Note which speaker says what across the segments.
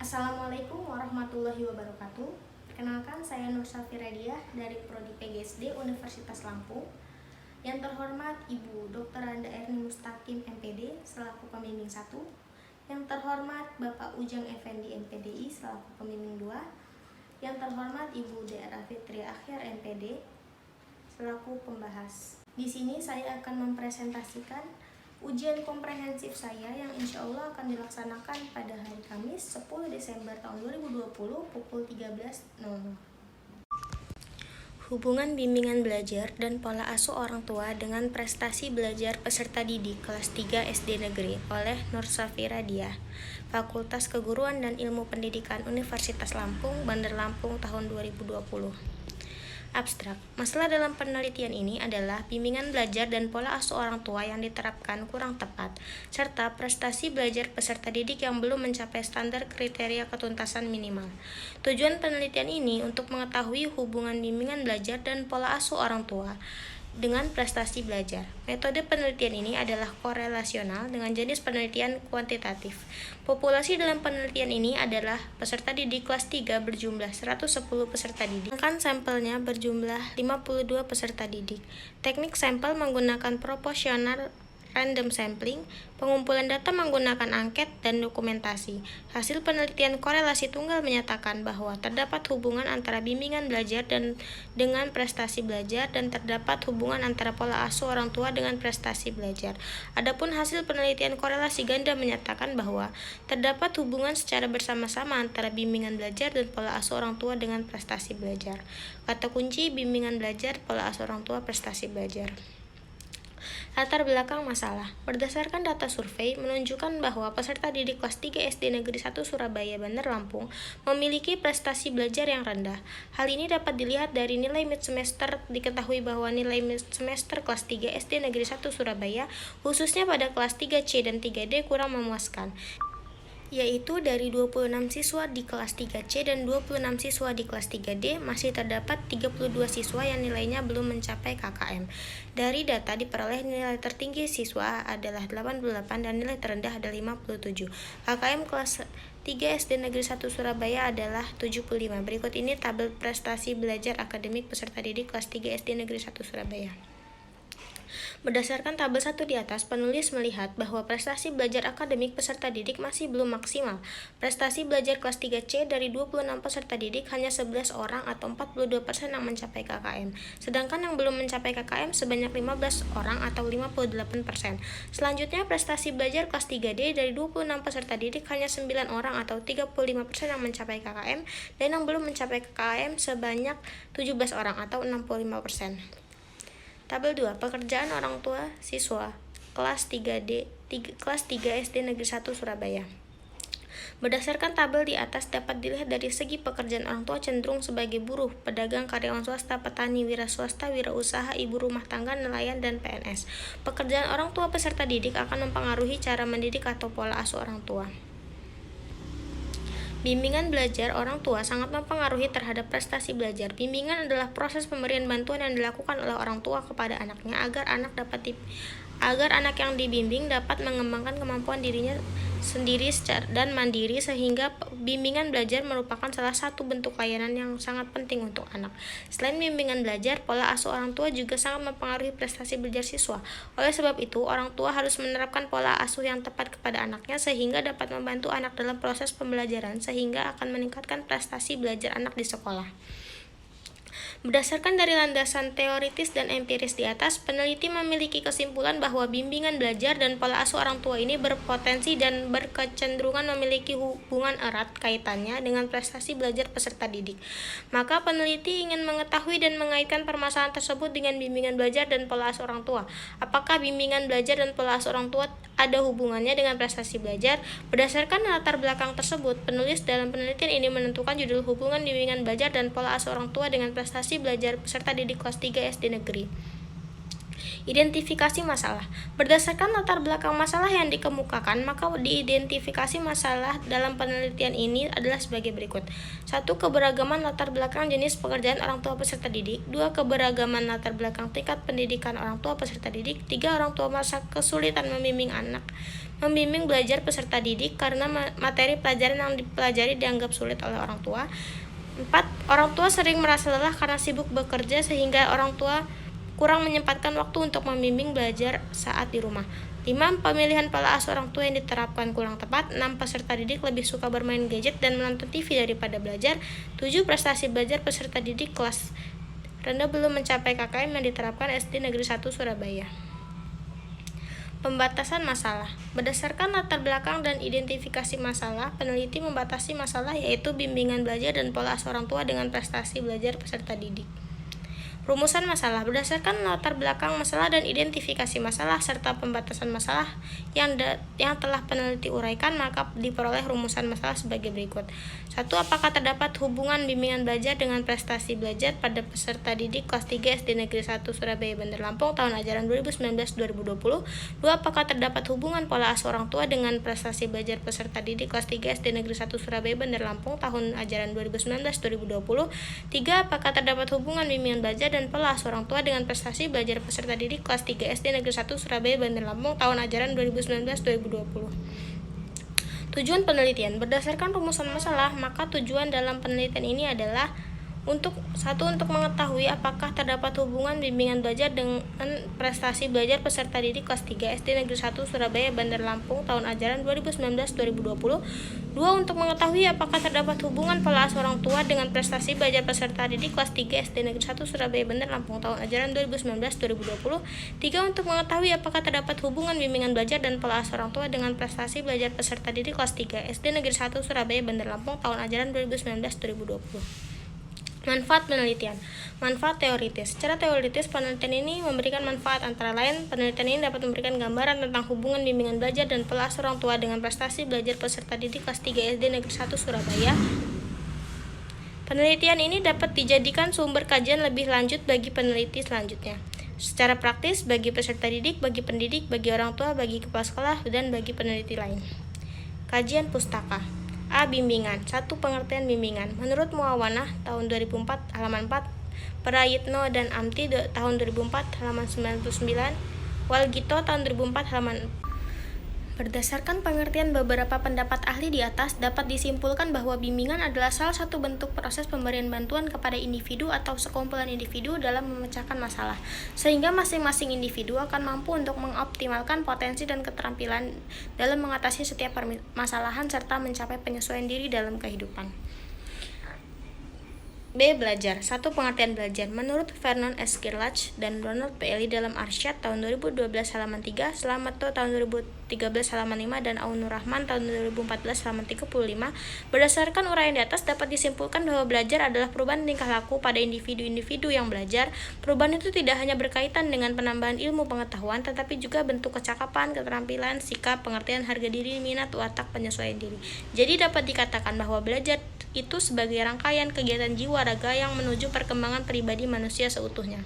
Speaker 1: Assalamualaikum warahmatullahi wabarakatuh. Perkenalkan, saya Nur Safira Diah dari Prodi PGSD Universitas Lampung. Yang terhormat Ibu Dr. Randa Erni Mustaqim MPD selaku pembimbing 1. Yang terhormat Bapak Ujang Effendi MPDI selaku pembimbing 2. Yang terhormat Ibu Dr. Fitri Akhir MPD selaku pembahas. Di sini saya akan mempresentasikan ujian komprehensif saya yang insya Allah akan dilaksanakan pada hari Kamis 10 Desember tahun 2020 pukul 13.00. Hubungan bimbingan belajar dan pola asuh orang tua dengan prestasi belajar peserta didik kelas 3 SD Negeri oleh Nur Safira Diah, Fakultas Keguruan dan Ilmu Pendidikan Universitas Lampung, Bandar Lampung tahun 2020. Abstrak. Masalah dalam penelitian ini adalah bimbingan belajar dan pola asuh orang tua yang diterapkan kurang tepat, serta prestasi belajar peserta didik yang belum mencapai standar kriteria ketuntasan minimal. Tujuan penelitian ini untuk mengetahui hubungan bimbingan belajar dan pola asuh orang tua dengan prestasi belajar. Metode penelitian ini adalah korelasional dengan jenis penelitian kuantitatif. Populasi dalam penelitian ini adalah peserta didik kelas 3 berjumlah 110 peserta didik, sedangkan sampelnya berjumlah 52 peserta didik. Teknik sampel menggunakan proporsional random sampling, pengumpulan data menggunakan angket dan dokumentasi. Hasil penelitian korelasi tunggal menyatakan bahwa terdapat hubungan antara bimbingan belajar dengan prestasi belajar dan terdapat hubungan antara pola asuh orang tua dengan prestasi belajar. Adapun hasil penelitian korelasi ganda menyatakan bahwa terdapat hubungan secara bersama-sama antara bimbingan belajar dan pola asuh orang tua dengan prestasi belajar. Kata kunci bimbingan belajar, pola asuh orang tua, prestasi belajar. Latar belakang masalah. Berdasarkan data survei menunjukkan bahwa peserta didik kelas 3 SD Negeri 1 Surabaya Bandar Lampung memiliki prestasi belajar yang rendah. Hal ini dapat dilihat dari nilai mid semester. Diketahui bahwa nilai mid semester kelas 3 SD Negeri 1 Surabaya khususnya pada kelas 3C dan 3D kurang memuaskan, yaitu dari 26 siswa di kelas 3C dan 26 siswa di kelas 3D masih terdapat 32 siswa yang nilainya belum mencapai KKM. Dari data diperoleh nilai tertinggi siswa adalah 88 dan nilai terendah adalah 57. KKM kelas 3 SD Negeri 1 Surabaya adalah 75. Berikut ini tabel prestasi belajar akademik peserta didik kelas 3 SD Negeri 1 Surabaya. Berdasarkan tabel 1 di atas, penulis melihat bahwa prestasi belajar akademik peserta didik masih belum maksimal. Prestasi belajar kelas 3C dari 26 peserta didik hanya 11 orang atau 42% yang mencapai KKM. Sedangkan yang belum mencapai KKM sebanyak 15 orang atau 58%. Selanjutnya, prestasi belajar kelas 3D dari 26 peserta didik hanya 9 orang atau 35% yang mencapai KKM, dan yang belum mencapai KKM sebanyak 17 orang atau 65%. Tabel 2. Pekerjaan orang tua siswa kelas 3 SD Negeri 1 Surabaya. Berdasarkan tabel di atas dapat dilihat dari segi pekerjaan orang tua cenderung sebagai buruh, pedagang, karyawan swasta, petani, wira swasta, wirausaha, ibu rumah tangga, nelayan, dan PNS. Pekerjaan orang tua peserta didik akan mempengaruhi cara mendidik atau pola asuh orang tua. Bimbingan belajar orang tua sangat mempengaruhi terhadap prestasi belajar. Bimbingan adalah proses pemberian bantuan yang dilakukan oleh orang tua kepada anaknya agar anak yang dibimbing dapat mengembangkan kemampuan dirinya sendiri dan mandiri, sehingga bimbingan belajar merupakan salah satu bentuk layanan yang sangat penting untuk anak. Selain bimbingan belajar, pola asuh orang tua juga sangat mempengaruhi prestasi belajar siswa. Oleh sebab itu, orang tua harus menerapkan pola asuh yang tepat kepada anaknya sehingga dapat membantu anak dalam proses pembelajaran sehingga akan meningkatkan prestasi belajar anak di sekolah. Berdasarkan dari landasan teoritis dan empiris di atas, peneliti memiliki kesimpulan bahwa bimbingan belajar dan pola asuh orang tua ini berpotensi dan berkecenderungan memiliki hubungan erat kaitannya dengan prestasi belajar peserta didik. Maka peneliti ingin mengetahui dan mengaitkan permasalahan tersebut dengan bimbingan belajar dan pola asuh orang tua. Apakah bimbingan belajar dan pola asuh orang tua ada hubungannya dengan prestasi belajar? Berdasarkan latar belakang tersebut, penulis dalam penelitian ini menentukan judul hubungan bimbingan belajar dan pola asuh orang tua dengan prestasi belajar peserta didik kelas 3 SD Negeri. Identifikasi masalah. Berdasarkan latar belakang masalah yang dikemukakan, maka diidentifikasi masalah dalam penelitian ini adalah sebagai berikut. 1. Keberagaman latar belakang jenis pekerjaan orang tua peserta didik. 2. Keberagaman latar belakang tingkat pendidikan orang tua peserta didik. 3. Orang tua merasa kesulitan membimbing anak. Membimbing belajar peserta didik karena materi pelajaran yang dipelajari dianggap sulit oleh orang tua. 4. Orang tua sering merasa lelah karena sibuk bekerja sehingga orang tua kurang menyempatkan waktu untuk membimbing belajar saat di rumah. 5. Pemilihan pola asuh orang tua yang diterapkan kurang tepat. 6. Peserta didik lebih suka bermain gadget dan menonton TV daripada belajar. 7. Prestasi belajar peserta didik kelas rendah belum mencapai KKM yang diterapkan SD Negeri 1 Surabaya. Pembatasan masalah. Berdasarkan latar belakang dan identifikasi masalah, peneliti membatasi masalah yaitu bimbingan belajar dan pola asuh orang tua dengan prestasi belajar peserta didik. Rumusan masalah. Berdasarkan latar belakang masalah dan identifikasi masalah serta pembatasan masalah yang telah peneliti uraikan, maka diperoleh rumusan masalah sebagai berikut. 1. Apakah terdapat hubungan bimbingan belajar dengan prestasi belajar pada peserta didik kelas 3 SD Negeri 1 Surabaya Bandar Lampung tahun ajaran 2019-2020? 2. Apakah terdapat hubungan pola asuh orang tua dengan prestasi belajar peserta didik kelas 3 SD Negeri 1 Surabaya Bandar Lampung tahun ajaran 2019-2020? 3. Apakah terdapat hubungan bimbingan belajar dan pola asuh orang tua dengan prestasi belajar peserta didik kelas 3 SD Negeri 1 Surabaya Bandar Lampung tahun ajaran 2019-2020. Tujuan penelitian. Berdasarkan rumusan masalah, maka tujuan dalam penelitian ini adalah untuk mengetahui apakah terdapat hubungan bimbingan belajar dengan prestasi belajar peserta didik kelas 3 SD Negeri 1 Surabaya Bandar Lampung tahun ajaran 2019-2020. 2. Untuk mengetahui apakah terdapat hubungan pola asuh orang tua dengan prestasi belajar peserta didik kelas 3 SD Negeri 1 Surabaya Bandar Lampung tahun ajaran 2019-2020. 3. Untuk mengetahui apakah terdapat hubungan bimbingan belajar dan pola asuh orang tua dengan prestasi belajar peserta didik kelas 3 SD Negeri 1 Surabaya Bandar Lampung tahun ajaran 2019-2020. Manfaat penelitian. Manfaat teoritis. Secara teoritis, penelitian ini memberikan manfaat antara lain, penelitian ini dapat memberikan gambaran tentang hubungan bimbingan belajar dan pola asuh orang tua dengan prestasi belajar peserta didik kelas 3 SD Negeri 1 Surabaya. Penelitian ini dapat dijadikan sumber kajian lebih lanjut bagi peneliti selanjutnya. Secara praktis, bagi peserta didik, bagi pendidik, bagi orang tua, bagi kepala sekolah, dan bagi peneliti lain. Kajian pustaka. A. Bimbingan. 1. Pengertian bimbingan. Menurut Muawanah tahun 2004 halaman 4, Prayitno dan Amti tahun 2004 halaman 99, Walgito tahun 2004 halaman 4. Berdasarkan pengertian beberapa pendapat ahli di atas, dapat disimpulkan bahwa bimbingan adalah salah satu bentuk proses pemberian bantuan kepada individu atau sekumpulan individu dalam memecahkan masalah, sehingga masing-masing individu akan mampu untuk mengoptimalkan potensi dan keterampilan dalam mengatasi setiap permasalahan serta mencapai penyesuaian diri dalam kehidupan. B. Belajar. 1. Pengertian belajar. Menurut Vernon S. Kirlach dan Ronald P. Ely dalam Arsyad tahun 2012 halaman 3, Slametto tahun 2013 halaman 5, dan Aunur Rahman tahun 2014 halaman 35, berdasarkan uraian di atas dapat disimpulkan bahwa belajar adalah perubahan tingkah laku pada individu-individu yang belajar. Perubahan itu tidak hanya berkaitan dengan penambahan ilmu pengetahuan, tetapi juga bentuk kecakapan, keterampilan, sikap, pengertian harga diri, minat, watak, penyesuaian diri. Jadi dapat dikatakan bahwa belajar itu sebagai rangkaian kegiatan jiwa raga yang menuju perkembangan pribadi manusia seutuhnya.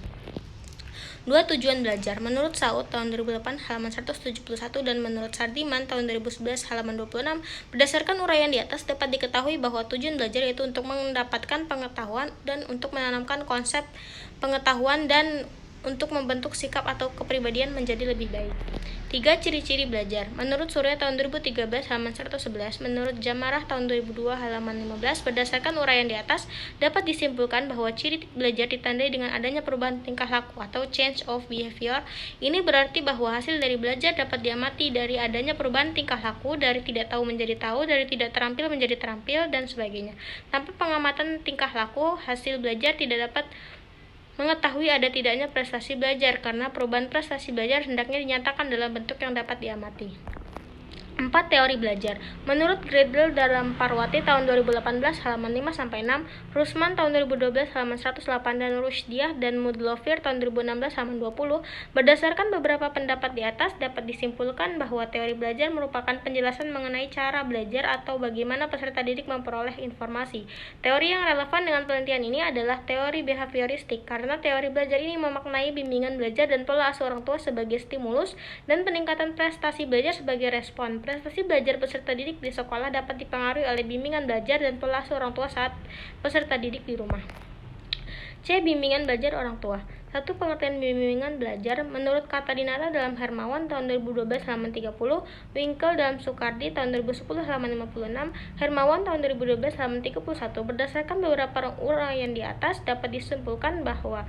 Speaker 1: 2. Tujuan belajar. Menurut Saud tahun 2008 halaman 171 dan menurut Sardiman tahun 2011 halaman 26, berdasarkan uraian di atas dapat diketahui bahwa tujuan belajar yaitu untuk mendapatkan pengetahuan dan untuk menanamkan konsep pengetahuan dan untuk membentuk sikap atau kepribadian menjadi lebih baik. 3. Ciri-ciri belajar. Menurut Surya tahun 2013 halaman 111, menurut Jamarah tahun 2002 halaman 15, berdasarkan uraian di atas dapat disimpulkan bahwa ciri belajar ditandai dengan adanya perubahan tingkah laku atau change of behavior. Ini berarti bahwa hasil dari belajar dapat diamati dari adanya perubahan tingkah laku, dari tidak tahu menjadi tahu, dari tidak terampil menjadi terampil, dan sebagainya. Tanpa pengamatan tingkah laku, hasil belajar tidak dapat mengetahui ada tidaknya prestasi belajar, karena perubahan prestasi belajar hendaknya dinyatakan dalam bentuk yang dapat diamati. 4. Teori belajar. Menurut Gradle dalam Parwati tahun 2018 halaman 5-6, Rusman tahun 2012 halaman 108, dan Rushdiah dan Mudlovir tahun 2016 halaman 20, berdasarkan beberapa pendapat di atas dapat disimpulkan bahwa teori belajar merupakan penjelasan mengenai cara belajar atau bagaimana peserta didik memperoleh informasi. Teori yang relevan dengan penelitian ini adalah teori behavioristik, karena teori belajar ini memaknai bimbingan belajar dan pola asuh orang tua sebagai stimulus dan peningkatan prestasi belajar sebagai respon. Prestasi belajar peserta didik di sekolah dapat dipengaruhi oleh bimbingan belajar dan pola asuh orang tua saat peserta didik di rumah. C. Bimbingan belajar orang tua. 1. Pengertian bimbingan belajar. Menurut Kata Dinata dalam Hermawan tahun 2012 halaman 30, Winkel dalam Soekardi tahun 2010 halaman 56, Hermawan tahun 2012 halaman 31. Berdasarkan beberapa uraian di atas, dapat disimpulkan bahwa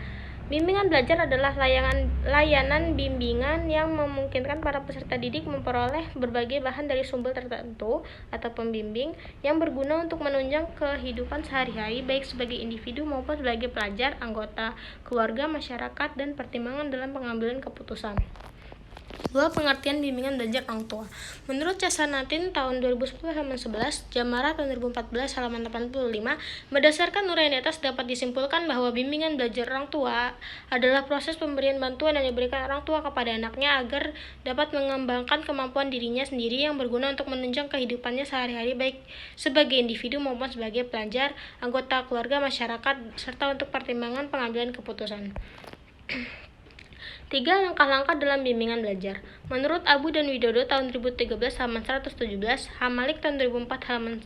Speaker 1: bimbingan belajar adalah layanan bimbingan yang memungkinkan para peserta didik memperoleh berbagai bahan dari sumber tertentu atau pembimbing yang berguna untuk menunjang kehidupan sehari-hari baik sebagai individu maupun sebagai pelajar, anggota keluarga, masyarakat, dan pertimbangan dalam pengambilan keputusan. 2. Pengertian bimbingan belajar orang tua. Menurut Casanatin tahun 2010 halaman 11, Jamara tahun 2014 halaman 85, berdasarkan uraian di atas dapat disimpulkan bahwa bimbingan belajar orang tua adalah proses pemberian bantuan yang diberikan orang tua kepada anaknya agar dapat mengembangkan kemampuan dirinya sendiri yang berguna untuk menunjang kehidupannya sehari-hari baik sebagai individu maupun sebagai pelajar, anggota keluarga, masyarakat, serta untuk pertimbangan pengambilan keputusan. 3. Langkah-langkah dalam bimbingan belajar. Menurut Abu dan Widodo tahun 2013 halaman 117, Hamalik tahun 2004 halaman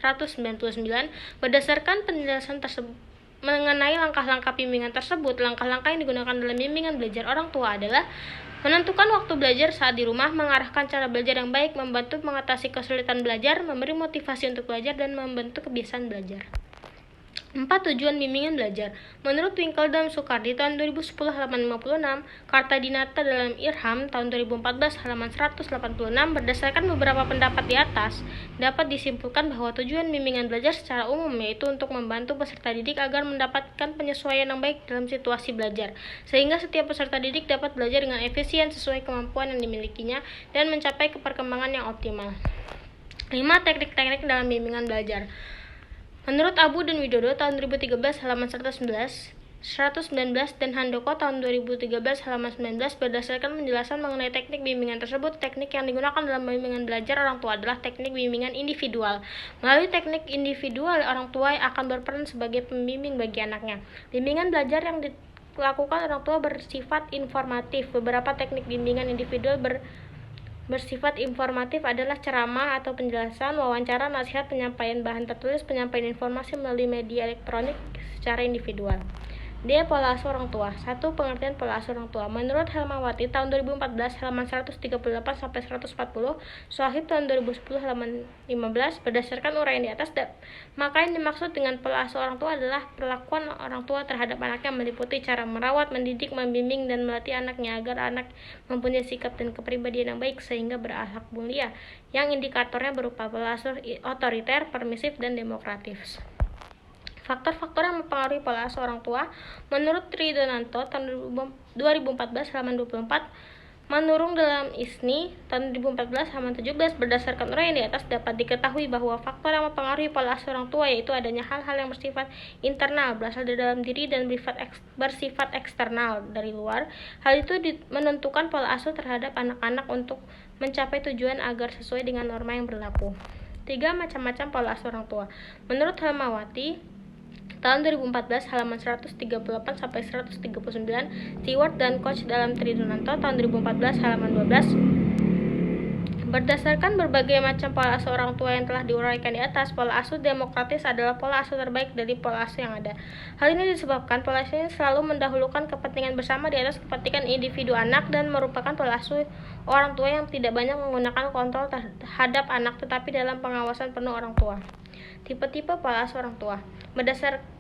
Speaker 1: 199, berdasarkan penjelasan tersebut mengenai langkah-langkah bimbingan tersebut, langkah-langkah yang digunakan dalam bimbingan belajar orang tua adalah menentukan waktu belajar saat di rumah, mengarahkan cara belajar yang baik, membantu mengatasi kesulitan belajar, memberi motivasi untuk belajar, dan membentuk kebiasaan belajar. 4. Tujuan bimbingan belajar. Menurut Winkel dan Soekardi tahun 2010 halaman 56, Karta Dinata dalam Irham tahun 2014 halaman 186, berdasarkan beberapa pendapat di atas, dapat disimpulkan bahwa tujuan bimbingan belajar secara umum yaitu untuk membantu peserta didik agar mendapatkan penyesuaian yang baik dalam situasi belajar, sehingga setiap peserta didik dapat belajar dengan efisien sesuai kemampuan yang dimilikinya dan mencapai perkembangan yang optimal. 5. Teknik-teknik dalam bimbingan belajar. Menurut Abu dan Widodo tahun 2013 halaman 119 dan Handoko tahun 2013 halaman 19, berdasarkan penjelasan mengenai teknik bimbingan tersebut, teknik yang digunakan dalam bimbingan belajar orang tua adalah teknik bimbingan individual. Melalui teknik individual, orang tua akan berperan sebagai pembimbing bagi anaknya. Bimbingan belajar yang dilakukan orang tua bersifat informatif. Beberapa teknik bimbingan individual bersifat informatif adalah ceramah atau penjelasan, wawancara, nasihat, penyampaian bahan tertulis, penyampaian informasi melalui media elektronik secara individual. D. Pola asuh orang tua. 1. Pengertian pola asuh orang tua. Menurut Helmawati tahun 2014 halaman 138 sampai 140, Sohib tahun 2010 halaman 15, berdasarkan uraian di atas, maka yang dimaksud dengan pola asuh orang tua adalah perlakuan orang tua terhadap anaknya meliputi cara merawat, mendidik, membimbing, dan melatih anaknya agar anak mempunyai sikap dan kepribadian yang baik sehingga berakhlak mulia, yang indikatornya berupa pola asuh otoriter, permisif, dan demokratis. Faktor-faktor yang mempengaruhi pola asuh orang tua. Menurut Tridonanto tahun 2014 halaman 24, Manurung dalam ISNI tahun 2014 halaman 17, berdasarkan uraian di atas dapat diketahui bahwa faktor yang mempengaruhi pola asuh orang tua yaitu adanya hal-hal yang bersifat internal, berasal dari dalam diri, dan bersifat eksternal, dari luar. Hal itu menentukan pola asuh terhadap anak-anak untuk mencapai tujuan agar sesuai dengan norma yang berlaku. 3. Macam-macam pola asuh orang tua. Menurut Helmawati tahun 2014 halaman 138 sampai 139, Stewart dan Koch dalam Tridonanto tahun 2014 halaman 12, berdasarkan berbagai macam pola asuh orang tua yang telah diuraikan di atas, pola asuh demokratis adalah pola asuh terbaik dari pola asuh yang ada. Hal ini disebabkan pola asuh ini selalu mendahulukan kepentingan bersama di atas kepentingan individu anak dan merupakan pola asuh orang tua yang tidak banyak menggunakan kontrol terhadap anak tetapi dalam pengawasan penuh orang tua. Tipe-tipe pola asuh orang tua.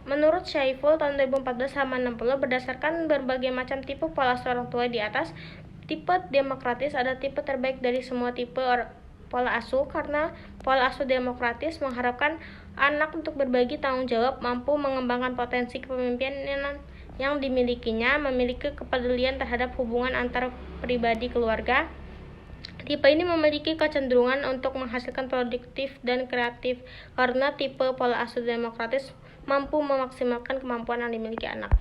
Speaker 1: Menurut Syaiful tahun 2014 halaman 60, berdasarkan berbagai macam tipe pola asuh orang tua di atas, tipe demokratis adalah tipe terbaik dari semua tipe pola asuh karena pola asuh demokratis mengharapkan anak untuk berbagi tanggung jawab, mampu mengembangkan potensi kepemimpinan yang dimilikinya, memiliki kepedulian terhadap hubungan antar pribadi keluarga. Tipe ini memiliki kecenderungan untuk menghasilkan produktif dan kreatif karena tipe pola asuh demokratis mampu memaksimalkan kemampuan yang dimiliki anak.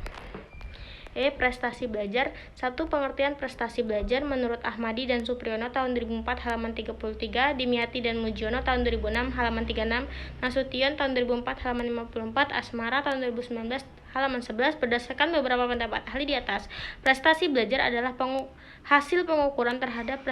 Speaker 1: Prestasi belajar. 1. Pengertian prestasi belajar. Menurut Ahmadi dan Supriyono tahun 2004 halaman 33, Dimyati dan Mujiono tahun 2006 halaman 36, Nasution tahun 2004 halaman 54, Asmara tahun 2019 halaman 11, berdasarkan beberapa pendapat ahli di atas, prestasi belajar adalah hasil pengukuran terhadap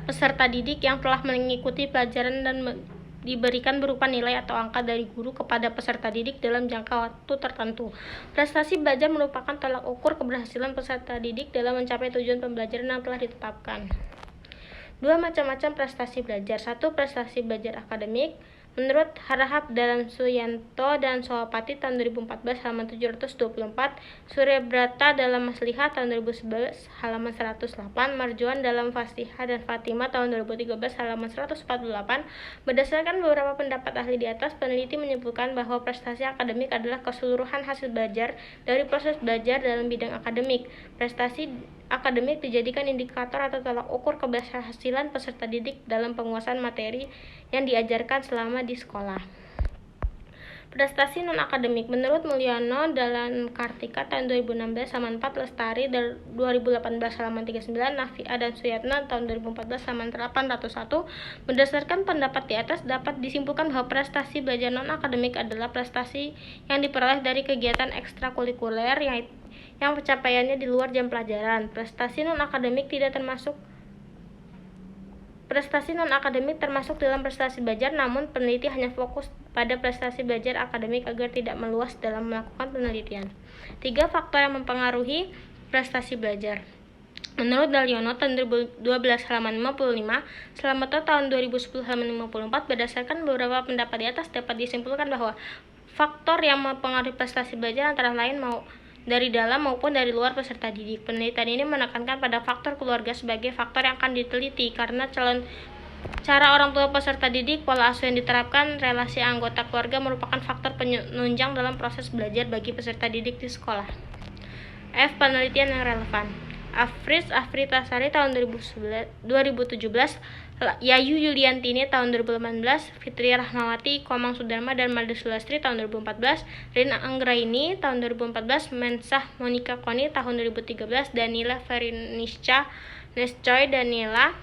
Speaker 1: peserta didik yang telah mengikuti pelajaran dan diberikan berupa nilai atau angka dari guru kepada peserta didik dalam jangka waktu tertentu. Prestasi belajar merupakan tolak ukur keberhasilan peserta didik dalam mencapai tujuan pembelajaran yang telah ditetapkan. Dua macam-macam prestasi belajar. Satu, prestasi belajar akademik. Menurut Harahap dalam Suyanto dan Sohapati tahun 2014 halaman 724, Suryabrata dalam Maslihah tahun 2011 halaman 108, Marjuan dalam Fasihah dan Fatimah tahun 2013 halaman 148, berdasarkan beberapa pendapat ahli di atas, peneliti menyimpulkan bahwa prestasi akademik adalah keseluruhan hasil belajar dari proses belajar dalam bidang akademik. Prestasi akademik dijadikan indikator atau tolak ukur keberhasilan peserta didik dalam penguasaan materi yang diajarkan selama di sekolah. Prestasi non-akademik. Menurut Mulyono dalam Kartika tahun 2016 halaman 4, Lestari 2018 halaman 39, Nafia dan Suyatna tahun 2014 halaman 801, berdasarkan pendapat di atas dapat disimpulkan bahwa prestasi belajar non-akademik adalah prestasi yang diperoleh dari kegiatan ekstrakurikuler yang pencapaiannya di luar jam pelajaran. Prestasi non-akademik termasuk dalam prestasi belajar, namun peneliti hanya fokus pada prestasi belajar akademik agar tidak meluas dalam melakukan penelitian. 3 faktor yang mempengaruhi prestasi belajar. Menurut Dalyono tahun 2012 halaman 55, Slameto tahun 2010 halaman 54, berdasarkan beberapa pendapat di atas dapat disimpulkan bahwa faktor yang mempengaruhi prestasi belajar antara lain dari dalam maupun dari luar peserta didik. Penelitian ini menekankan pada faktor keluarga sebagai faktor yang akan diteliti karena cara orang tua peserta didik, pola asuh yang diterapkan, relasi anggota keluarga merupakan faktor penunjang dalam proses belajar bagi peserta didik di sekolah. F. Penelitian yang relevan. Afritasari tahun 2017, Yayu Yuliantini tahun 2018, Fitri Rahmawati, Komang Sudarma, dan Maldi Sulastri tahun 2014, Rina Anggraini tahun 2014, Mensah Monika Koni tahun 2013, Danila Verinisca Nescoy Danila.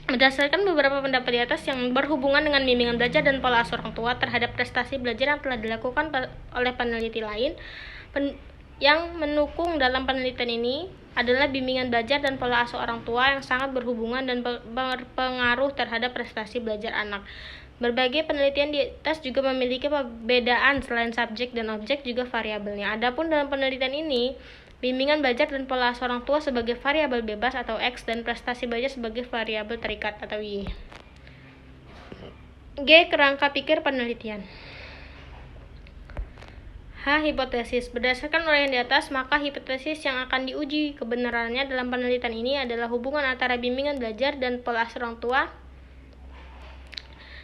Speaker 1: Berdasarkan beberapa pendapat di atas yang berhubungan dengan bimbingan belajar dan pola asuh orang tua terhadap prestasi belajar yang telah dilakukan oleh peneliti lain, yang mendukung dalam penelitian ini adalah bimbingan belajar dan pola asuh orang tua yang sangat berhubungan dan berpengaruh terhadap prestasi belajar anak. Berbagai penelitian di atas juga memiliki perbedaan selain subjek dan objek juga variabelnya. Adapun dalam penelitian ini, bimbingan belajar dan pola asuh orang tua sebagai variabel bebas atau X dan prestasi belajar sebagai variabel terikat atau Y. G. Kerangka pikir penelitian. H. Hipotesis. Berdasarkan uraian di atas, maka hipotesis yang akan diuji kebenarannya dalam penelitian ini adalah hubungan antara bimbingan belajar dan pola asuh orang tua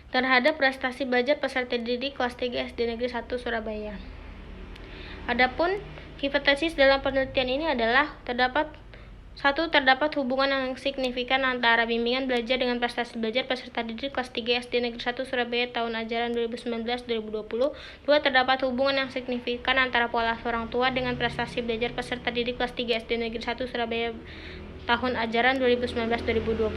Speaker 1: terhadap prestasi belajar peserta didik kelas 3 SD Negeri 1 Surabaya. Adapun hipotesis dalam penelitian ini adalah terdapat hubungan yang signifikan antara bimbingan belajar dengan prestasi belajar peserta didik kelas 3 SD Negeri 1 Surabaya tahun ajaran 2019-2020. 2. Terdapat hubungan yang signifikan antara pola asuh orang tua dengan prestasi belajar peserta didik kelas 3 SD Negeri 1 Surabaya tahun ajaran 2019-2020.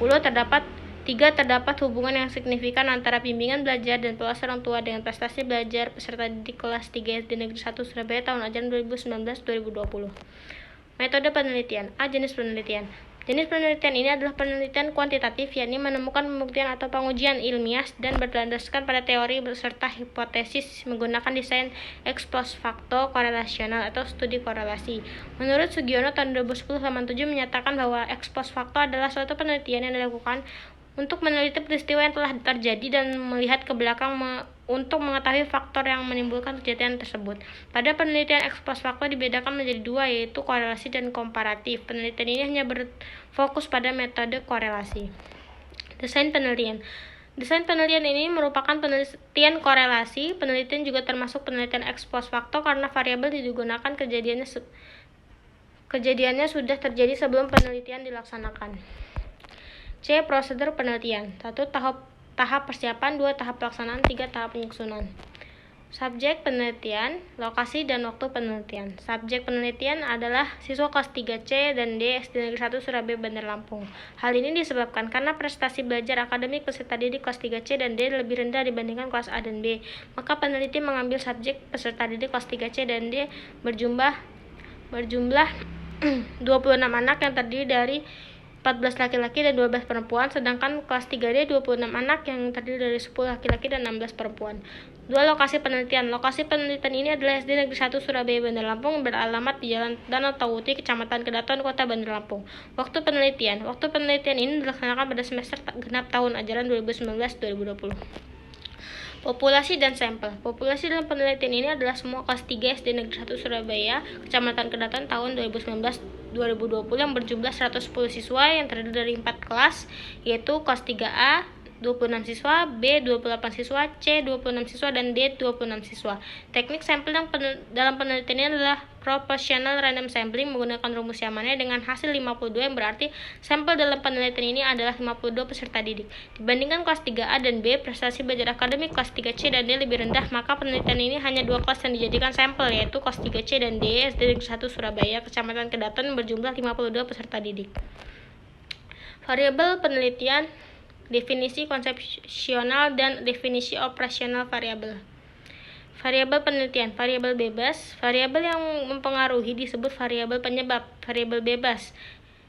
Speaker 1: 3. Terdapat hubungan yang signifikan antara bimbingan belajar dan pola asuh orang tua dengan prestasi belajar peserta didik kelas 3 SD Negeri 1 Surabaya tahun ajaran 2019-2020. Metode penelitian. A. Jenis penelitian. Jenis penelitian ini adalah penelitian kuantitatif, yakni menemukan pembuktian atau pengujian ilmiah dan berdasarkan pada teori beserta hipotesis menggunakan desain ex post facto korelasional atau studi korelasi. Menurut Sugiono tahun 2010 halaman 7 menyatakan bahwa ex post facto adalah suatu penelitian yang dilakukan untuk meneliti peristiwa yang telah terjadi dan melihat ke belakang untuk mengetahui faktor yang menimbulkan kejadian tersebut. Pada penelitian ex post facto dibedakan menjadi 2, yaitu korelasi dan komparatif. Penelitian ini hanya berfokus pada metode korelasi. Desain penelitian. Desain penelitian ini merupakan penelitian korelasi. Penelitian juga termasuk penelitian ex post facto karena variabel digunakan kejadiannya sudah terjadi sebelum penelitian dilaksanakan. C. Prosedur penelitian. 1. Tahap persiapan. 2. Tahap pelaksanaan. 3. Tahap penyusunan. Subjek penelitian, lokasi dan waktu penelitian. Subjek penelitian adalah siswa kelas 3C dan D SD Negeri 1 Surabaya Bandar Lampung. Hal ini disebabkan karena prestasi belajar akademik peserta didik kelas 3C dan D lebih rendah dibandingkan kelas A dan B. Maka peneliti mengambil subjek peserta didik kelas 3C dan D berjumlah 26 anak yang terdiri dari 14 laki-laki dan 12 perempuan, sedangkan kelas 3D 26 anak yang terdiri dari 10 laki-laki dan 16 perempuan. 2. Lokasi penelitian. Lokasi penelitian ini adalah SD Negeri 1 Surabaya Bandar Lampung, beralamat di Jalan Danau Tauti, Kecamatan Kedaton, Kota Bandar Lampung. Waktu penelitian. Waktu penelitian ini dilaksanakan pada semester genap tahun ajaran 2019-2020. Populasi dan sampel. Populasi dalam penelitian ini adalah semua kelas 3 SD Negeri 1 Surabaya, Kecamatan Kedaton tahun 2019-2020 yang berjumlah 110 siswa yang terdiri dari 4 kelas, yaitu kelas 3A 26 siswa, B 28 siswa, C 26 siswa, dan D 26 siswa. Teknik sampel yang dalam penelitian ini adalah proportional random sampling menggunakan rumus Yamannya dengan hasil 52 yang berarti sampel dalam penelitian ini adalah 52 peserta didik. Dibandingkan kelas 3A dan B, prestasi belajar akademik kelas 3C dan D lebih rendah, maka penelitian ini hanya 2 kelas yang dijadikan sampel, yaitu kelas 3C dan D SD Negeri 1 Surabaya, Kecamatan Kedaton berjumlah 52 peserta didik. Variabel penelitian, definisi konsepsional dan definisi operasional variabel. Variabel penelitian, variabel bebas. Variabel yang mempengaruhi disebut variabel penyebab, variabel bebas.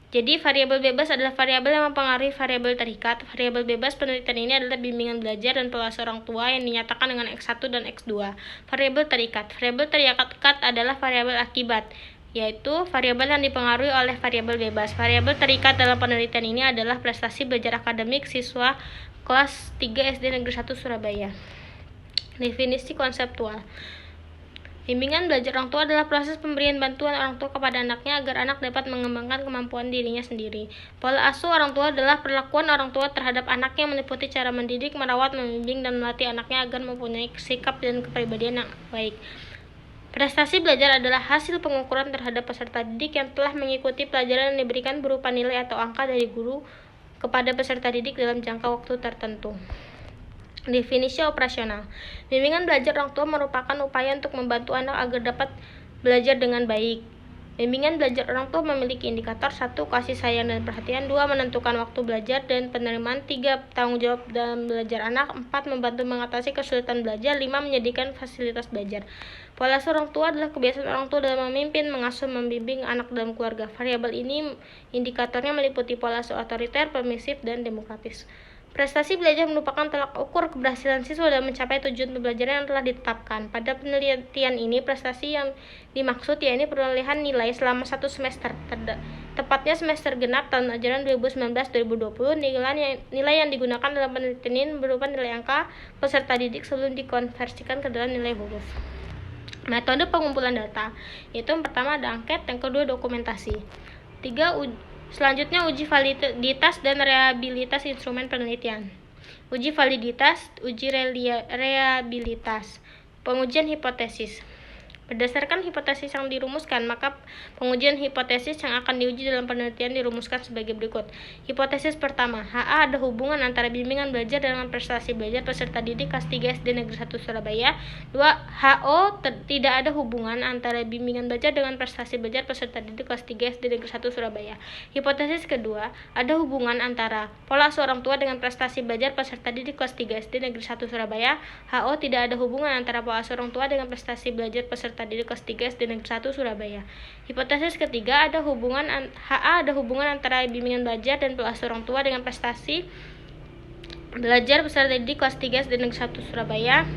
Speaker 1: Jadi variabel bebas adalah variabel yang mempengaruhi variabel terikat. Variabel bebas penelitian ini adalah bimbingan belajar dan pengawas orang tua yang dinyatakan dengan X1 dan X2. Variabel terikat. Variabel terikat adalah variabel akibat, yaitu variabel yang dipengaruhi oleh variabel bebas. Variabel terikat dalam penelitian ini adalah prestasi belajar akademik siswa kelas 3 SD Negeri 1 Surabaya. Definisi konseptual. Bimbingan belajar orang tua adalah proses pemberian bantuan orang tua kepada anaknya agar anak dapat mengembangkan kemampuan dirinya sendiri. Pola asuh orang tua adalah perlakuan orang tua terhadap anaknya meliputi cara mendidik, merawat, membimbing, dan melatih anaknya agar mempunyai sikap dan kepribadian yang baik. Prestasi belajar adalah hasil pengukuran terhadap peserta didik yang telah mengikuti pelajaran yang diberikan berupa nilai atau angka dari guru kepada peserta didik dalam jangka waktu tertentu. Definisi operasional. Bimbingan belajar orang tua merupakan upaya untuk membantu anak agar dapat belajar dengan baik. Bimbingan belajar orang tua memiliki indikator: 1. Kasih sayang dan perhatian, 2. Menentukan waktu belajar dan penerimaan, 3. Tanggung jawab dalam belajar anak, 4. Membantu mengatasi kesulitan belajar, 5. Menyediakan fasilitas belajar. Pola asuh orang tua adalah kebiasaan orang tua dalam memimpin, mengasuh, membimbing anak dalam keluarga. Variabel ini indikatornya meliputi pola asuh otoriter, permisif, dan demokratis. Prestasi belajar merupakan tolak ukur keberhasilan siswa dalam mencapai tujuan pembelajaran yang telah ditetapkan. Pada penelitian ini, prestasi yang dimaksud yakni perolehan nilai selama 1 semester, tepatnya semester genap tahun ajaran 2019-2020. Nilai yang digunakan dalam penelitian ini berupa nilai angka peserta didik sebelum dikonversikan ke dalam nilai huruf. Metode pengumpulan data, yaitu yang pertama ada angket, yang kedua dokumentasi. Selanjutnya uji validitas dan reliabilitas instrumen penelitian. Uji validitas, uji reliabilitas. Pengujian hipotesis. Berdasarkan hipotesis yang dirumuskan, maka pengujian hipotesis yang akan diuji dalam penelitian dirumuskan sebagai berikut. Hipotesis pertama, HA ada hubungan antara bimbingan belajar dengan prestasi belajar peserta didik kelas 3 SD Negeri 1 Surabaya. 2. HO tidak ada hubungan antara bimbingan belajar dengan prestasi belajar peserta didik kelas 3 SD Negeri 1 Surabaya. Hipotesis kedua, ada hubungan antara pola asuh orang tua dengan prestasi belajar peserta didik kelas 3 SD Negeri 1 Surabaya. HO tidak ada hubungan antara pola asuh orang tua dengan prestasi belajar peserta didik kelas 3 SD Negeri 1 Surabaya. Hipotesis ketiga, HA ada hubungan antara bimbingan belajar dan pola asuh orang tua dengan prestasi belajar peserta didik kelas 3 SD Negeri 1 Surabaya.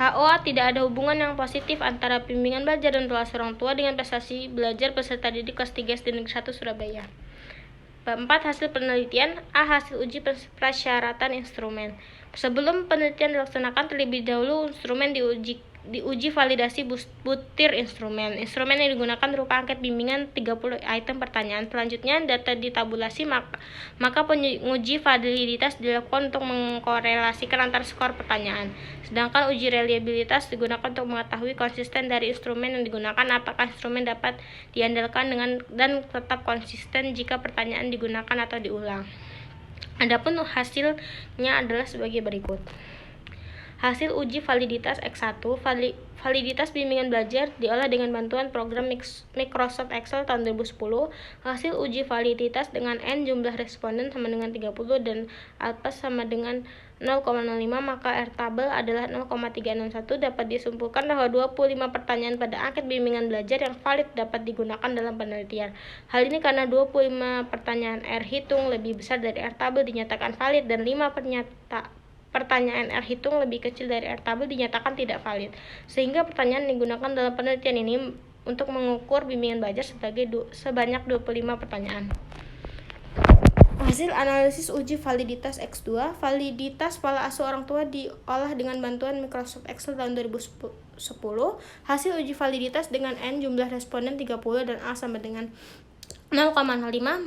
Speaker 1: HO tidak ada hubungan yang positif antara bimbingan belajar dan pola asuh orang tua dengan prestasi belajar peserta didik kelas 3 SD Negeri 1 Surabaya. 4. Hasil penelitian. A. Hasil uji persyaratan instrumen. Sebelum penelitian dilaksanakan, terlebih dahulu instrumen diuji validasi butir instrumen. Instrumen yang digunakan berupa angket bimbingan 30 item pertanyaan. Selanjutnya data ditabulasi, maka penguji validitas dilakukan untuk mengkorelasikan antara skor pertanyaan. Sedangkan uji reliabilitas digunakan untuk mengetahui konsisten dari instrumen yang digunakan, apakah instrumen dapat diandalkan dan tetap konsisten jika pertanyaan digunakan atau diulang. Adapun hasilnya adalah sebagai berikut. Hasil uji validitas X1, validitas bimbingan belajar diolah dengan bantuan program Microsoft Excel tahun 2010. Hasil uji validitas dengan N jumlah responden sama dengan 30 dan alpha sama dengan 0,05, maka R tabel adalah 0,361. Dapat disimpulkan bahwa 25 pertanyaan pada angket bimbingan belajar yang valid dapat digunakan dalam penelitian. Hal ini karena 25 pertanyaan R hitung lebih besar dari R tabel dinyatakan valid dan 5 pertanyaan R hitung lebih kecil dari R tabel dinyatakan tidak valid. Sehingga pertanyaan yang digunakan dalam penelitian ini untuk mengukur bimbingan belajar sebanyak 25 pertanyaan. Hasil analisis uji validitas X2, validitas pola asuh orang tua diolah dengan bantuan Microsoft Excel tahun 2010. Hasil uji validitas dengan N jumlah responden 30 dan A sama dengan 0,05,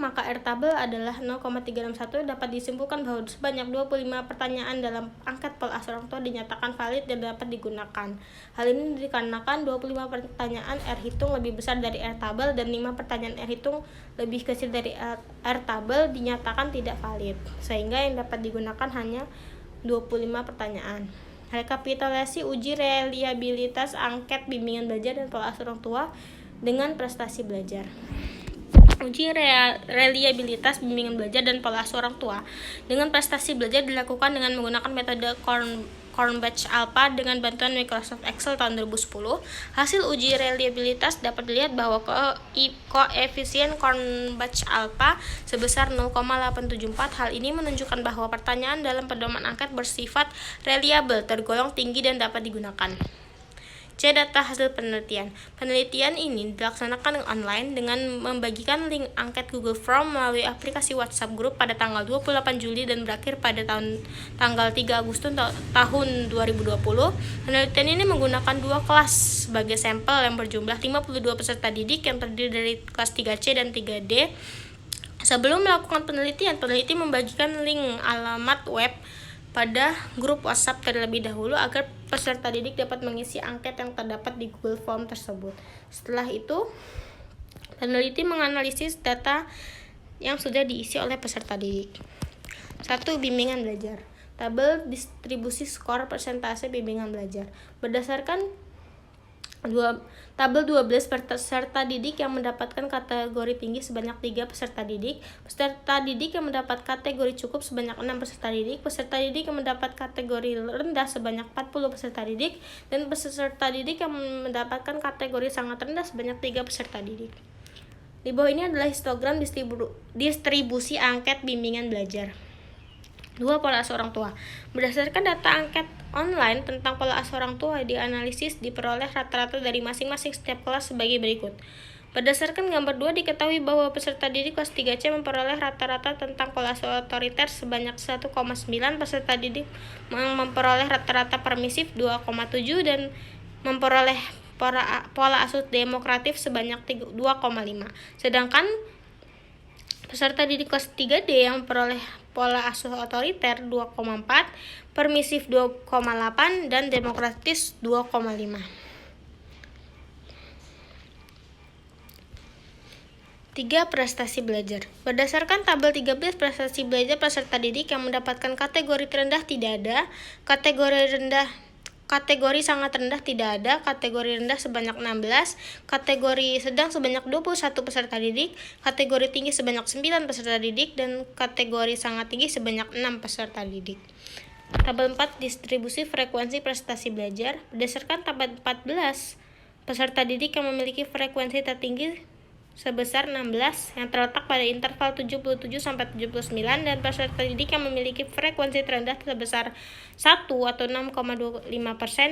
Speaker 1: maka R tabel adalah 0,361. Dapat disimpulkan bahwa sebanyak 25 pertanyaan dalam angket pola asuh orang tua dinyatakan valid dan dapat digunakan. Hal ini dikarenakan 25 pertanyaan R hitung lebih besar dari R tabel dan 5 pertanyaan R hitung lebih kecil dari R tabel dinyatakan tidak valid, sehingga yang dapat digunakan hanya 25 pertanyaan. Rekapitulasi uji reliabilitas angket bimbingan belajar dan pola asuh orang tua dengan prestasi belajar. Uji reliabilitas bimbingan belajar dan pola asuh orang tua dengan prestasi belajar dilakukan dengan menggunakan metode Cronbach Alpha dengan bantuan Microsoft Excel tahun 2010. Hasil uji reliabilitas dapat dilihat bahwa koefisien Cronbach Alpha sebesar 0,874. Hal ini menunjukkan bahwa pertanyaan dalam pedoman angket bersifat reliable, tergolong tinggi dan dapat digunakan. C. Data hasil penelitian. Penelitian ini dilaksanakan online dengan membagikan link angket Google Form melalui aplikasi WhatsApp Group pada tanggal 28 Juli dan berakhir pada tanggal 3 Agustus tahun 2020. Penelitian ini menggunakan 2 kelas sebagai sampel yang berjumlah 52 peserta didik yang terdiri dari kelas 3C dan 3D. Sebelum melakukan penelitian, peneliti membagikan link alamat web pada grup WhatsApp terlebih dahulu agar peserta didik dapat mengisi angket yang terdapat di Google Form tersebut. Setelah itu, peneliti menganalisis data yang sudah diisi oleh peserta didik. 1. Bimbingan belajar. Tabel distribusi skor persentase bimbingan belajar. Berdasarkan tabel 12 peserta didik yang mendapatkan kategori tinggi sebanyak 3 peserta didik, peserta didik yang mendapat kategori cukup sebanyak 6 peserta didik, peserta didik yang mendapat kategori rendah sebanyak 40 peserta didik, dan peserta didik yang mendapatkan kategori sangat rendah sebanyak 3 peserta didik. Di bawah ini adalah histogram distribusi angket bimbingan belajar. 2. Pola asuh orang tua. Berdasarkan data angket online tentang pola asuh orang tua dianalisis diperoleh rata-rata dari masing-masing setiap kelas sebagai berikut. Berdasarkan gambar 2 diketahui bahwa peserta didik kelas 3C memperoleh rata-rata tentang pola asuh otoriter sebanyak 1,9, peserta didik memperoleh rata-rata permisif 2,7 dan memperoleh pola asuh demokratif sebanyak 2,5. Sedangkan peserta didik kelas 3D yang memperoleh pola asuh otoriter 2,4, permisif 2,8, dan demokratis 2,5. 3. Prestasi belajar. Berdasarkan tabel 13 prestasi belajar peserta didik yang mendapatkan kategori terendah tidak ada, kategori sangat rendah tidak ada, kategori rendah sebanyak 16, kategori sedang sebanyak 21 peserta didik, kategori tinggi sebanyak 9 peserta didik, dan kategori sangat tinggi sebanyak 6 peserta didik. Tabel 4 distribusi frekuensi prestasi belajar. Berdasarkan tabel 14, peserta didik yang memiliki frekuensi tertinggi sebesar 16 yang terletak pada interval 77 sampai 79 dan peserta didik yang memiliki frekuensi terendah sebesar 1 atau 6,25%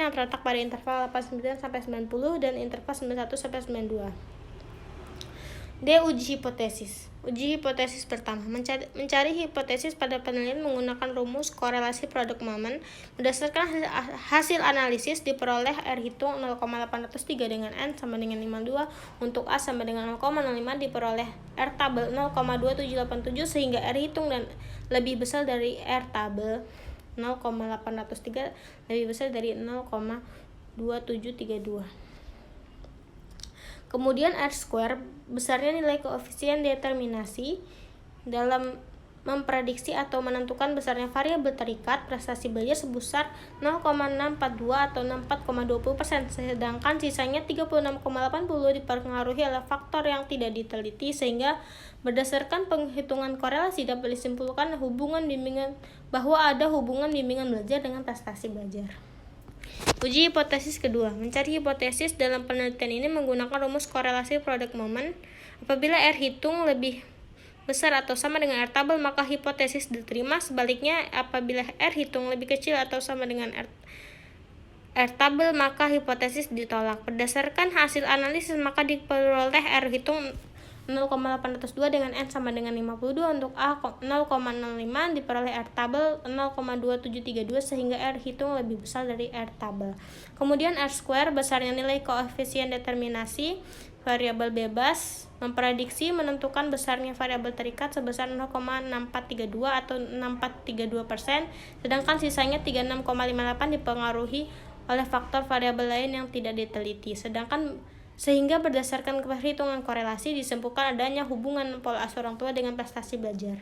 Speaker 1: yang terletak pada interval 89 sampai 90 dan interval 91 sampai 92. D. Uji hipotesis. Uji hipotesis pertama, mencari hipotesis pada penelitian menggunakan rumus korelasi produk momen. Berdasarkan hasil analisis diperoleh R hitung 0,803 dengan N sama dengan 52, untuk A sama dengan 0,05 diperoleh R tabel 0,2787 sehingga R hitung dan lebih besar dari R tabel 0,803 lebih besar dari 0,2732. Kemudian R square besarnya nilai koefisien determinasi dalam memprediksi atau menentukan besarnya variabel terikat prestasi belajar sebesar 0,642 atau 64,20%, sedangkan sisanya 36,80 dipengaruhi oleh faktor yang tidak diteliti, sehingga berdasarkan penghitungan korelasi dapat disimpulkan bahwa ada hubungan bimbingan belajar dengan prestasi belajar. Uji hipotesis kedua. Mencari hipotesis dalam penelitian ini menggunakan rumus korelasi product moment. Apabila R hitung lebih besar atau sama dengan R tabel, maka hipotesis diterima. Sebaliknya, apabila R hitung lebih kecil atau sama dengan R tabel, maka hipotesis ditolak. Berdasarkan hasil analisis, maka diperoleh R hitung 0,802 dengan N sama dengan 52, untuk A 0,05 diperoleh R tabel 0,2732, sehingga R hitung lebih besar dari R tabel. Kemudian R square besarnya nilai koefisien determinasi variabel bebas, memprediksi menentukan besarnya variabel terikat sebesar 0,6432 atau 6432%, sedangkan sisanya 36,58 dipengaruhi oleh faktor variabel lain yang tidak diteliti. Sehingga berdasarkan perhitungan korelasi disimpulkan adanya hubungan pola asuh orang tua dengan prestasi belajar.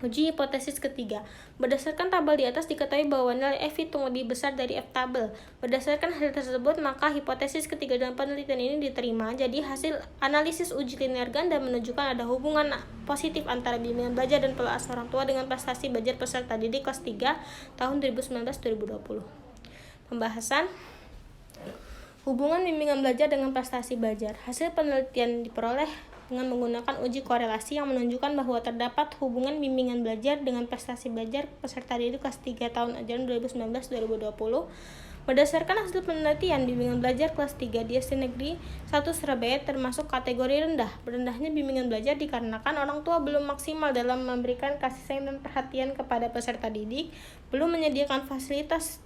Speaker 1: Uji hipotesis ketiga. Berdasarkan tabel di atas diketahui bahwa nilai F hitung lebih besar dari F tabel. Berdasarkan hasil tersebut, maka hipotesis ketiga dalam penelitian ini diterima. Jadi hasil analisis uji linear ganda menunjukkan ada hubungan positif antara bimbingan belajar dan pola asuh orang tua dengan prestasi belajar peserta didik kelas 3 tahun 2019-2020. Pembahasan hubungan bimbingan belajar dengan prestasi belajar. Hasil penelitian diperoleh dengan menggunakan uji korelasi yang menunjukkan bahwa terdapat hubungan bimbingan belajar dengan prestasi belajar peserta didik kelas 3 tahun ajaran 2019-2020. Berdasarkan hasil penelitian, bimbingan belajar kelas 3 di SD Negeri 1 Surabaya termasuk kategori rendah. Rendahnya bimbingan belajar dikarenakan orang tua belum maksimal dalam memberikan kasih sayang dan perhatian kepada peserta didik, belum menyediakan fasilitas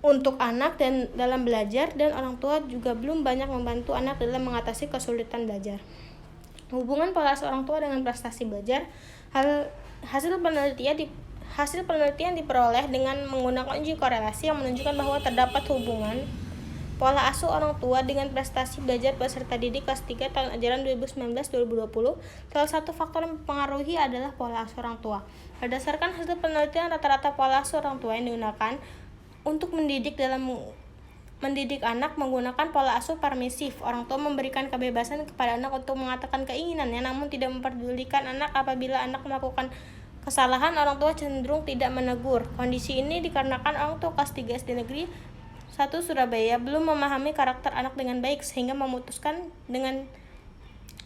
Speaker 1: untuk anak dan dalam belajar, dan orang tua juga belum banyak membantu anak dalam mengatasi kesulitan belajar. Hubungan pola asuh orang tua dengan prestasi belajar. Hasil penelitian diperoleh dengan menggunakan uji korelasi yang menunjukkan bahwa terdapat hubungan pola asuh orang tua dengan prestasi belajar peserta didik kelas 3 tahun ajaran 2019-2020. Salah satu faktor yang mempengaruhi adalah pola asuh orang tua. Berdasarkan hasil penelitian, rata-rata pola asuh orang tua yang digunakan untuk mendidik anak menggunakan pola asuh permisif. Orang tua memberikan kebebasan kepada anak untuk mengatakan keinginannya, namun tidak memperdulikan anak. Apabila anak melakukan kesalahan, orang tua cenderung tidak menegur. Kondisi ini dikarenakan orang tua kelas 3 SD Negeri 1 Surabaya belum memahami karakter anak dengan baik, sehingga memutuskan dengan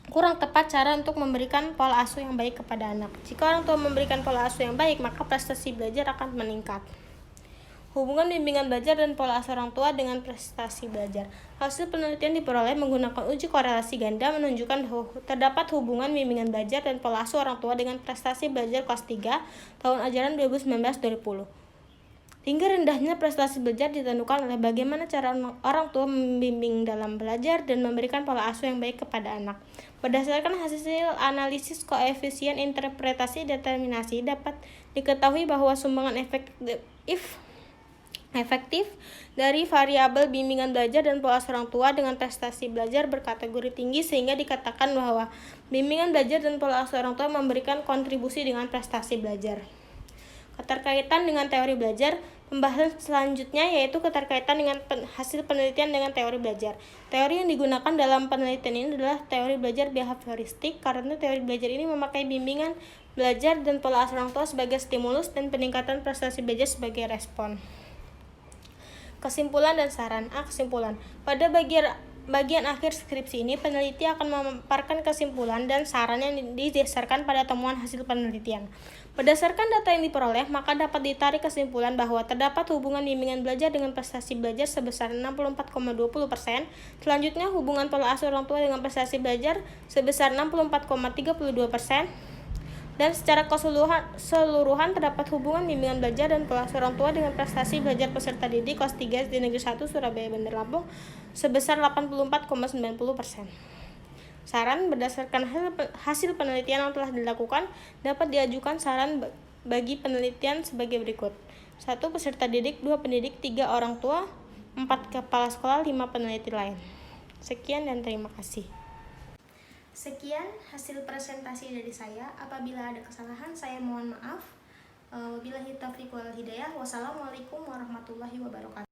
Speaker 1: kurang tepat cara untuk memberikan pola asuh yang baik kepada anak. Jika orang tua memberikan pola asuh yang baik, maka prestasi belajar akan meningkat. Hubungan bimbingan belajar dan pola asuh orang tua dengan prestasi belajar. Hasil penelitian diperoleh menggunakan uji korelasi ganda menunjukkan bahwa terdapat hubungan bimbingan belajar dan pola asuh orang tua dengan prestasi belajar kelas 3 tahun ajaran 2019-2020. Tinggi rendahnya prestasi belajar ditentukan oleh bagaimana cara orang tua membimbing dalam belajar dan memberikan pola asuh yang baik kepada anak. Berdasarkan hasil analisis koefisien interpretasi determinasi, dapat diketahui bahwa sumbangan efektif dari variabel bimbingan belajar dan pola asuh orang tua dengan prestasi belajar berkategori tinggi, sehingga dikatakan bahwa bimbingan belajar dan pola asuh orang tua memberikan kontribusi dengan prestasi belajar. Keterkaitan dengan teori belajar. Pembahasan selanjutnya yaitu keterkaitan dengan hasil penelitian dengan teori belajar. Teori yang digunakan dalam penelitian ini adalah teori belajar behavioristik, karena teori belajar ini memakai bimbingan belajar dan pola asuh orang tua sebagai stimulus dan peningkatan prestasi belajar sebagai respon. Kesimpulan dan saran. Kesimpulan. Pada bagian akhir skripsi ini, peneliti akan memaparkan kesimpulan dan saran yang didasarkan pada temuan hasil penelitian. Berdasarkan data yang diperoleh, maka dapat ditarik kesimpulan bahwa terdapat hubungan bimbingan belajar dengan prestasi belajar sebesar 64,20%. Selanjutnya, hubungan pola asuh orang tua dengan prestasi belajar sebesar 64,32%. Dan secara keseluruhan terdapat hubungan bimbingan belajar dan pola asuh orang tua dengan prestasi belajar peserta didik kelas 3 SD Negeri 1 Surabaya Bandar Lampung sebesar 84,90%. Saran. Berdasarkan hasil penelitian yang telah dilakukan, dapat diajukan saran bagi penelitian sebagai berikut. 1. Peserta didik, 2. pendidik, 3. orang tua, 4. kepala sekolah, 5. peneliti lain. Sekian dan terima kasih. Sekian hasil presentasi dari saya. Apabila ada kesalahan, saya mohon maaf. Wabillahi taufiq wal hidayah. Wassalamualaikum warahmatullahi wabarakatuh.